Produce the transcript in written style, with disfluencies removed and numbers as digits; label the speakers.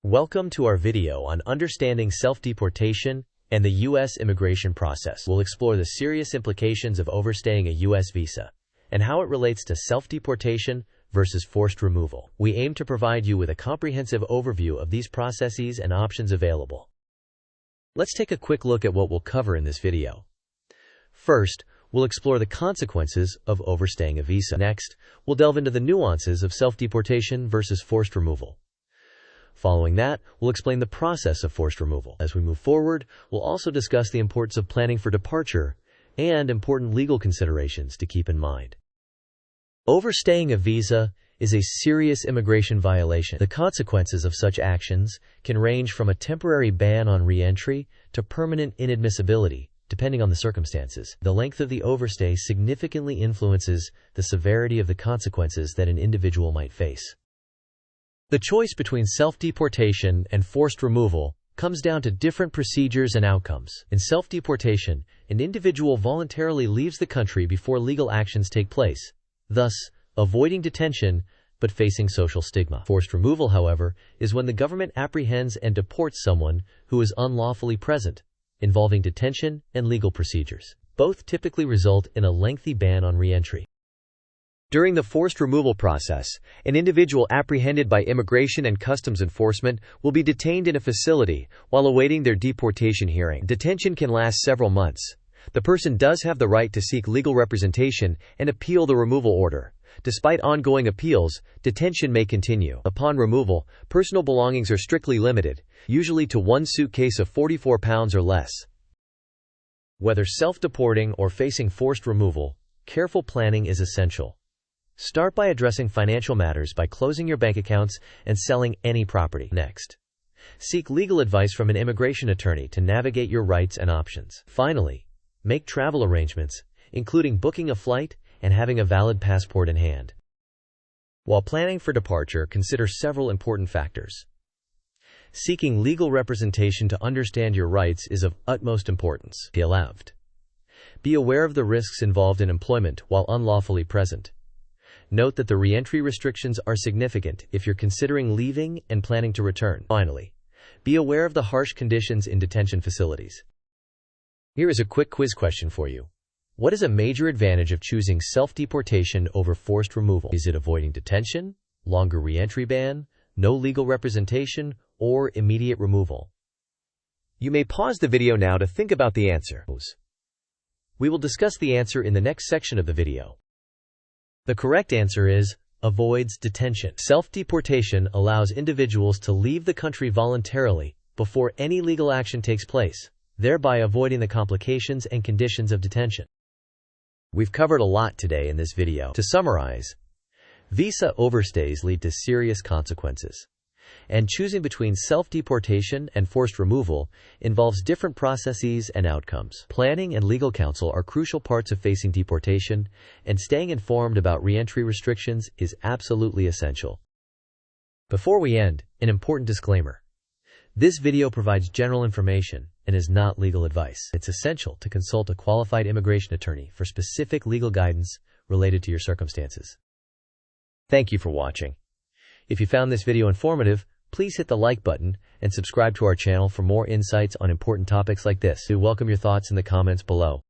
Speaker 1: Welcome to our video on understanding self-deportation and the U.S. immigration process. We'll explore the serious implications of overstaying a U.S. visa and how it relates to self-deportation versus forced removal. We aim to provide you with a comprehensive overview of these processes and options available. Let's take a quick look at what we'll cover in this video. First, we'll explore the consequences of overstaying a visa. Next, we'll delve into the nuances of self-deportation versus forced removal. Following that, we'll explain the process of forced removal. As we move forward, we'll also discuss the importance of planning for departure and important legal considerations to keep in mind. Overstaying a visa is a serious immigration violation. The consequences of such actions can range from a temporary ban on re-entry to permanent inadmissibility, depending on the circumstances. The length of the overstay significantly influences the severity of the consequences that an individual might face. The choice between self-deportation and forced removal comes down to different procedures and outcomes. In self-deportation, an individual voluntarily leaves the country before legal actions take place, thus avoiding detention but facing social stigma. Forced removal, however, is when the government apprehends and deports someone who is unlawfully present, involving detention and legal procedures. Both typically result in a lengthy ban on re-entry. During the forced removal process, an individual apprehended by Immigration and Customs Enforcement will be detained in a facility while awaiting their deportation hearing. Detention can last several months. The person does have the right to seek legal representation and appeal the removal order. Despite ongoing appeals, detention may continue. Upon removal, personal belongings are strictly limited, usually to one suitcase of 44 pounds or less. Whether self-deporting or facing forced removal, careful planning is essential. Start by addressing financial matters by closing your bank accounts and selling any property. Next, seek legal advice from an immigration attorney to navigate your rights and options. Finally, make travel arrangements, including booking a flight and having a valid passport in hand. While planning for departure, consider several important factors. Seeking legal representation to understand your rights is of utmost importance. Be aware of the risks involved in employment while unlawfully present. Note that the re-entry restrictions are significant if you're considering leaving and planning to return. Finally, be aware of the harsh conditions in detention facilities. Here is a quick quiz question for you. What is a major advantage of choosing self-deportation over forced removal? Is it avoiding detention, longer re-entry ban, no legal representation, or immediate removal? You may pause the video now to think about the answer. We will discuss the answer in the next section of the video. The correct answer is avoids detention. Self-deportation allows individuals to leave the country voluntarily before any legal action takes place, thereby avoiding the complications and conditions of detention. We've covered a lot today in this video. To summarize, visa overstays lead to serious consequences, and choosing between self-deportation and forced removal involves different processes and outcomes. Planning and legal counsel are crucial parts of facing deportation, and staying informed about re-entry restrictions is absolutely essential. Before we end, an important disclaimer. This video provides general information and is not legal advice. It's essential to consult a qualified immigration attorney for specific legal guidance related to your circumstances. Thank you for watching. If you found this video informative, please hit the like button and subscribe to our channel for more insights on important topics like this. We welcome your thoughts in the comments below.